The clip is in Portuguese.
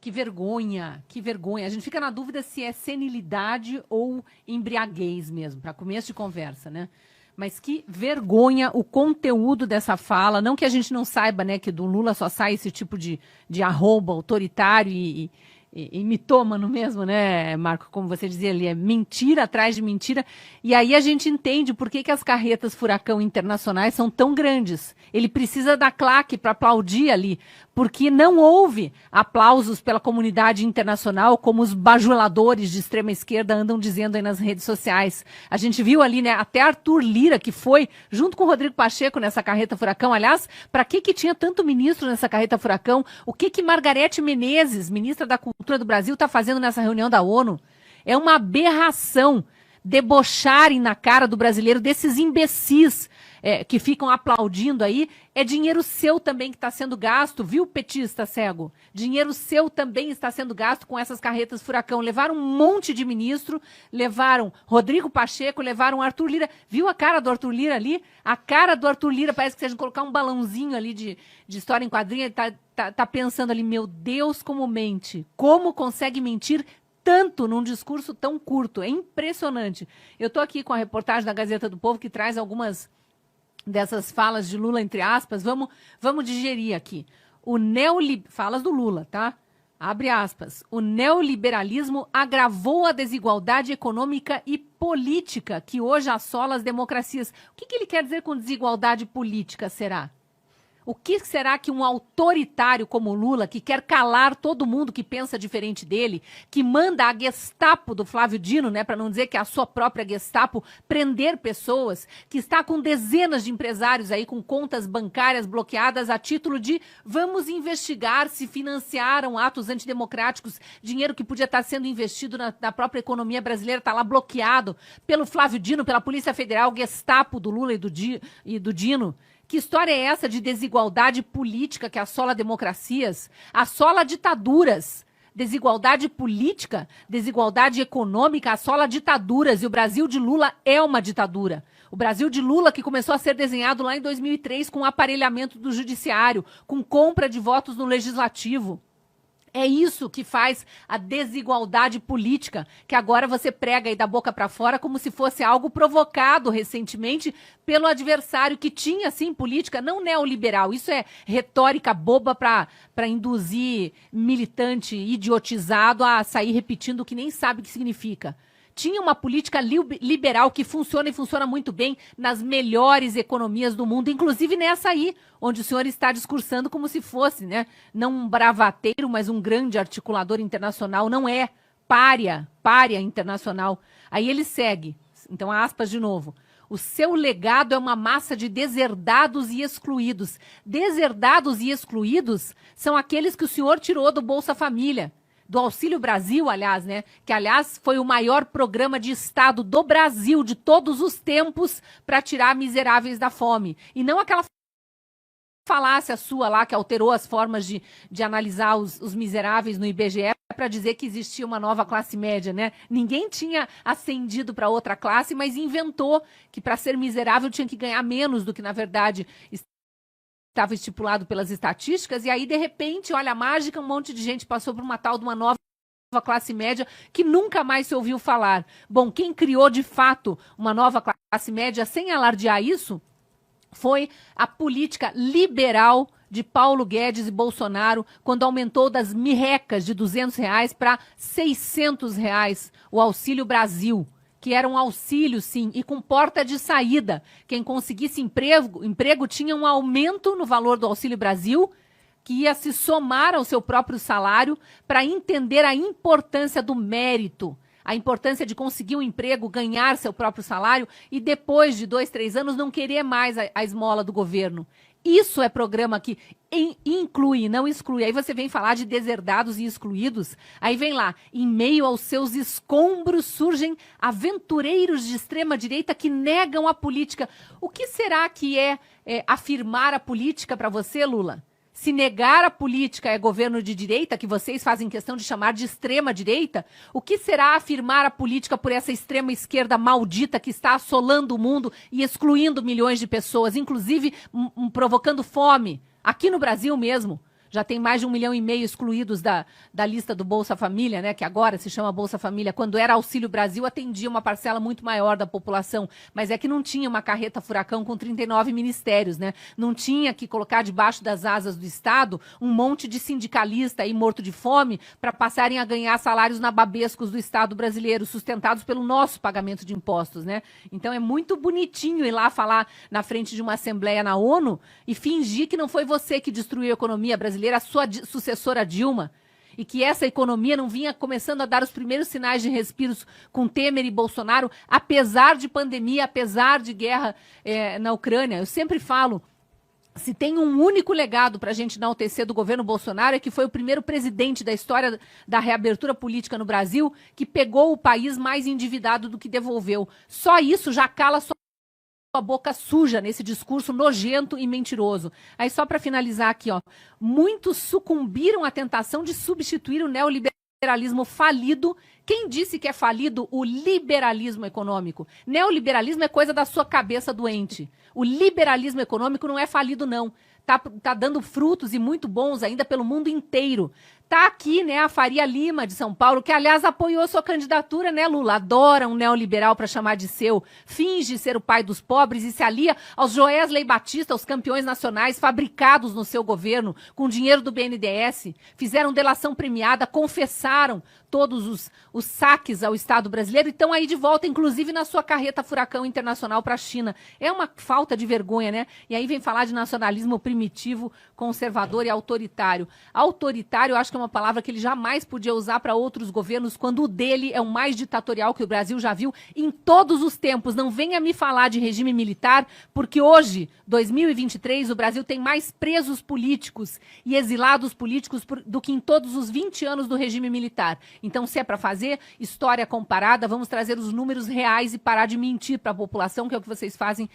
Que vergonha, que vergonha. A gente fica na dúvida se é senilidade ou embriaguez mesmo, para começo de conversa, né? Mas que vergonha o conteúdo dessa fala. Não que a gente não saiba, né, que do Lula só sai esse tipo de arroba autoritário e mitômano mesmo, né, Marco? Como você dizia ali, é mentira atrás de mentira. E aí a gente entende por que as carretas furacão internacionais são tão grandes. Ele precisa da claque para aplaudir ali, porque não houve aplausos pela comunidade internacional, como os bajuladores de extrema esquerda andam dizendo aí nas redes sociais. A gente viu ali, né, até Arthur Lira, que foi junto com o Rodrigo Pacheco nessa carreta furacão. Aliás, para que tinha tanto ministro nessa carreta furacão? O que Margarete Menezes, ministra da Cultura do Brasil, está fazendo nessa reunião da ONU? É uma aberração debocharem na cara do brasileiro desses imbecis que ficam aplaudindo aí. É dinheiro seu também que está sendo gasto, viu, petista cego? Dinheiro seu também está sendo gasto com essas carretas furacão. Levaram um monte de ministro, levaram Rodrigo Pacheco, levaram Arthur Lira. Viu a cara do Arthur Lira ali? A cara do Arthur Lira, parece que se a gente colocar um balãozinho ali de história em quadrinho, ele tá pensando ali, meu Deus, como mente. Como consegue mentir tanto num discurso tão curto? É impressionante. Eu estou aqui com a reportagem da Gazeta do Povo, que traz algumas dessas falas de Lula, entre aspas. Vamos digerir aqui. Falas do Lula, tá? Abre aspas. O neoliberalismo agravou a desigualdade econômica e política que hoje assola as democracias. O que ele quer dizer com desigualdade política, será? O que será que um autoritário como Lula, que quer calar todo mundo que pensa diferente dele, que manda a Gestapo do Flávio Dino, né, para não dizer que é a sua própria Gestapo, prender pessoas, que está com dezenas de empresários aí com contas bancárias bloqueadas a título de vamos investigar se financiaram atos antidemocráticos, dinheiro que podia estar sendo investido na própria economia brasileira, está lá bloqueado pelo Flávio Dino, pela Polícia Federal, Gestapo do Lula e do Dino. Que história é essa de desigualdade política que assola democracias, assola ditaduras? Desigualdade política, desigualdade econômica assola ditaduras, e o Brasil de Lula é uma ditadura. O Brasil de Lula que começou a ser desenhado lá em 2003 com o aparelhamento do judiciário, com compra de votos no legislativo. É isso que faz a desigualdade política, que agora você prega aí da boca para fora como se fosse algo provocado recentemente pelo adversário que tinha, sim, política não neoliberal. Isso é retórica boba para induzir militante idiotizado a sair repetindo o que nem sabe o que significa. Tinha uma política liberal que funciona e funciona muito bem nas melhores economias do mundo, inclusive nessa aí, onde o senhor está discursando como se fosse, né, não um bravateiro, mas um grande articulador internacional. Não é, pária internacional. Aí ele segue, então aspas de novo. O seu legado é uma massa de deserdados e excluídos. Deserdados e excluídos são aqueles que o senhor tirou do Bolsa Família. Do Auxílio Brasil, aliás, né? Que, aliás, foi o maior programa de Estado do Brasil de todos os tempos para tirar miseráveis da fome. E não aquela falácia sua lá que alterou as formas de analisar os miseráveis no IBGE para dizer que existia uma nova classe média, né? Ninguém tinha ascendido para outra classe, mas inventou que para ser miserável tinha que ganhar menos do que, na verdade, estava estipulado pelas estatísticas, e aí, de repente, olha a mágica, um monte de gente passou por uma tal de uma nova classe média que nunca mais se ouviu falar. Bom, quem criou, de fato, uma nova classe média, sem alardear isso, foi a política liberal de Paulo Guedes e Bolsonaro, quando aumentou das mirrecas de R$200 para R$600 o Auxílio Brasil, que era um auxílio, sim, e com porta de saída. Quem conseguisse emprego tinha um aumento no valor do Auxílio Brasil, que ia se somar ao seu próprio salário para entender a importância do mérito, a importância de conseguir um emprego, ganhar seu próprio salário e depois de 2, 3 anos não querer mais a esmola do governo. Isso é programa que inclui, não exclui. Aí você vem falar de deserdados e excluídos. Aí vem lá, em meio aos seus escombros surgem aventureiros de extrema direita que negam a política. O que será que é afirmar a política para você, Lula? Se negar a política é governo de direita, que vocês fazem questão de chamar de extrema direita, o que será afirmar a política por essa extrema esquerda maldita que está assolando o mundo e excluindo milhões de pessoas, inclusive provocando fome, aqui no Brasil mesmo? já tem mais de 1,5 milhão excluídos da lista do Bolsa Família, né, que agora se chama Bolsa Família. Quando era Auxílio Brasil, atendia uma parcela muito maior da população, mas é que não tinha uma carreta furacão com 39 ministérios, né? Não tinha que colocar debaixo das asas do Estado um monte de sindicalista aí morto de fome para passarem a ganhar salários nababescos do Estado brasileiro, sustentados pelo nosso pagamento de impostos, né? Então é muito bonitinho ir lá falar na frente de uma assembleia na ONU e fingir que não foi você que destruiu a economia brasileira, a sua sucessora Dilma, e que essa economia não vinha começando a dar os primeiros sinais de respiros com Temer e Bolsonaro, apesar de pandemia, apesar de guerra na Ucrânia. Eu sempre falo, se tem um único legado para a gente enaltecer do governo Bolsonaro, é que foi o primeiro presidente da história da reabertura política no Brasil que pegou o país mais endividado do que devolveu. Só isso já cala sua boca suja nesse discurso nojento e mentiroso. Aí só para finalizar aqui, ó, muitos sucumbiram à tentação de substituir o neoliberalismo falido. Quem disse que é falido o liberalismo econômico? Neoliberalismo é coisa da sua cabeça doente. O liberalismo econômico não é falido, não. Tá dando frutos e muito bons ainda pelo mundo inteiro. Tá aqui, né, a Faria Lima de São Paulo, que aliás apoiou sua candidatura, né, Lula? Adora um neoliberal para chamar de seu, finge ser o pai dos pobres e se alia aos Joesley Batista, aos campeões nacionais fabricados no seu governo com dinheiro do BNDES, fizeram delação premiada, confessaram todos os saques ao Estado brasileiro e estão aí de volta, inclusive na sua carreta furacão internacional para a China. É uma falta de vergonha, né? E aí vem falar de nacionalismo primitivo, conservador e autoritário. Autoritário, eu acho que é uma palavra que ele jamais podia usar para outros governos, quando o dele é o mais ditatorial que o Brasil já viu em todos os tempos. Não venha me falar de regime militar, porque hoje, 2023, o Brasil tem mais presos políticos e exilados políticos do que em todos os 20 anos do regime militar. Então, se é para fazer história comparada, vamos trazer os números reais e parar de mentir para a população, que é o que vocês fazem